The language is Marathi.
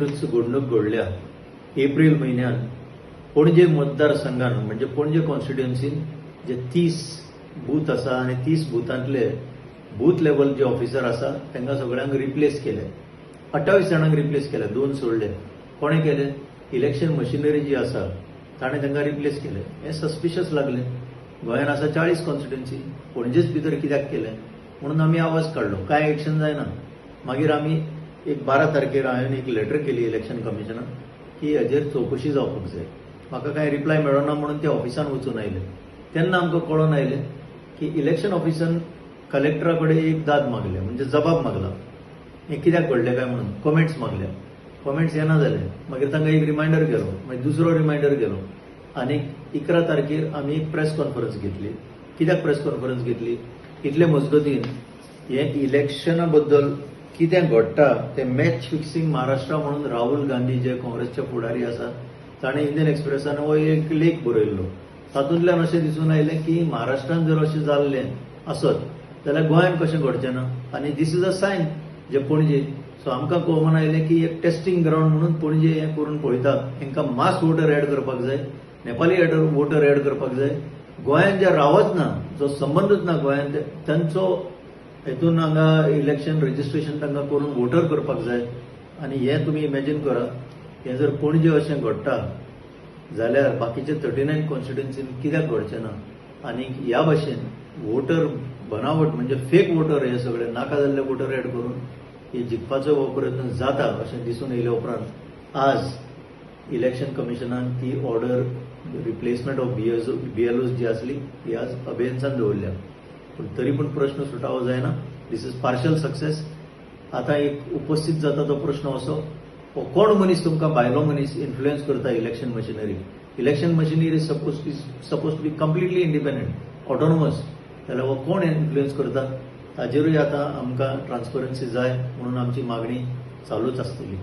विरुद्ध घडणूक घडल्या एप्रिल महिन्यात पणजे मतदारसंघान म्हणजे पणजे कॉन्स्टिट्युएन्सीन जे 30 बूथ आसा आणि 30 बुथांतले बूथ लेवल जे ऑफिसर आसा तांकां सगळ्यांक रिप्लेस केले. 28 जाणांक रिप्लेस केले, 2 सोडले. कोणे केले? इलेक्शन मशिनरी जी आसा ताणें तांकां रिप्लेस केले. हें सस्पिशियस लागलें. गोंयांत आसा 40 कॉन्स्टिट्युएन्सी, पणजेच भितर कित्याक केले म्हणून आमी आवाज काडलो. कांय एक्शन जायना. मागीर आमी एक 12 तारखेर हांवें एक लेटर केली इलेक्शन कमिशनाक की हाजेर चवकशी जावपाक जाय. म्हाका कांय रिप्लाय मेळना म्हणून ते ऑफिसान वचून आयले. तेन्ना आमकां कळून आयलें की इलेक्शन ऑफिसान कलेक्टरा कडेन एक दाद मागल्या, म्हणजे जबाब मागला. हें कित्याक घडलें काय म्हणून कॉमेंट्स मागल्या. कॉमेंट्स येना जाले. मागीर तांकां एक रिमायंडर गेलो, मागीर दुसरो रिमायंडर गेलो आनी 11 तारखेर आमी एक प्रेस कॉन्फरन्स घेतली. कित्याक प्रेस कॉन्फरन्स घेतली? इतले मजगतीन हे इलेक्शना बद्दल कितें घडटा तें मॅच फिक्सिंग महाराष्ट्रा म्हणून राहुल गांधी जे काँग्रेसचे फुडारी आसा ताणें इंडियन एक्सप्रेसान हो एक लेख बरयल्लो. तातूंतल्यान अशें दिसून आयलें की महाराष्ट्रान जर अशें जाल्लें आसत जाल्यार गोंयांत कशें घडचें ना. आनी दीस इज अ सायन जे पणजे. सो आमकां कळून आयलें की एक टेस्टिंग ग्रावंड म्हणून पणजे हें करून पळयतात. हांकां मास वोटर एड करपाक जाय, नेपाली वोटर एड करपाक जाय. गोंयांत जे रावत ना, जो संबंदूच ना गोंयांत, तांचो हेतून हांगा इलेक्शन रजिस्ट्रेशन तांकां करून वोटर करपाक जाय. आनी हें तुमी इमॅजीन करा, हें जर पणजे अशें घडटा जाल्यार बाकीचे 39 कॉन्स्टिट्युएन्सीन कित्याक घडचें ना. आनी ह्या भाशेन वोटर बनावट म्हणजे फेक वोटर हे सगळे नाका जाल्ले वोटर एड करून हे जिखपाचो हो प्रयत्न जाता अशें दिसून येयले उपरांत आज इलेक्शन कमिशनान ती ऑर्डर रिप्लेसमेंट ऑफ BLOs जी आसली ती आज अभेन्सान दवरल्या. पूण तरी पूण प्रश्न सुटावो जायना. This is partial success. आतां एक उपस्थित जाता तो प्रश्न असो, हो कोण मनीस तुमकां भायलो मनीस इन्फ्लुएन्स करता election machinery. Election machinery is suppose to be completely independent, autonomous. जाल्यार हो कोण इन्फ्लुएन्स करता ताजेरूय आतां आमकां ट्रान्सपरन्सी जाय म्हणून आमची मागणी चालूच आसतली.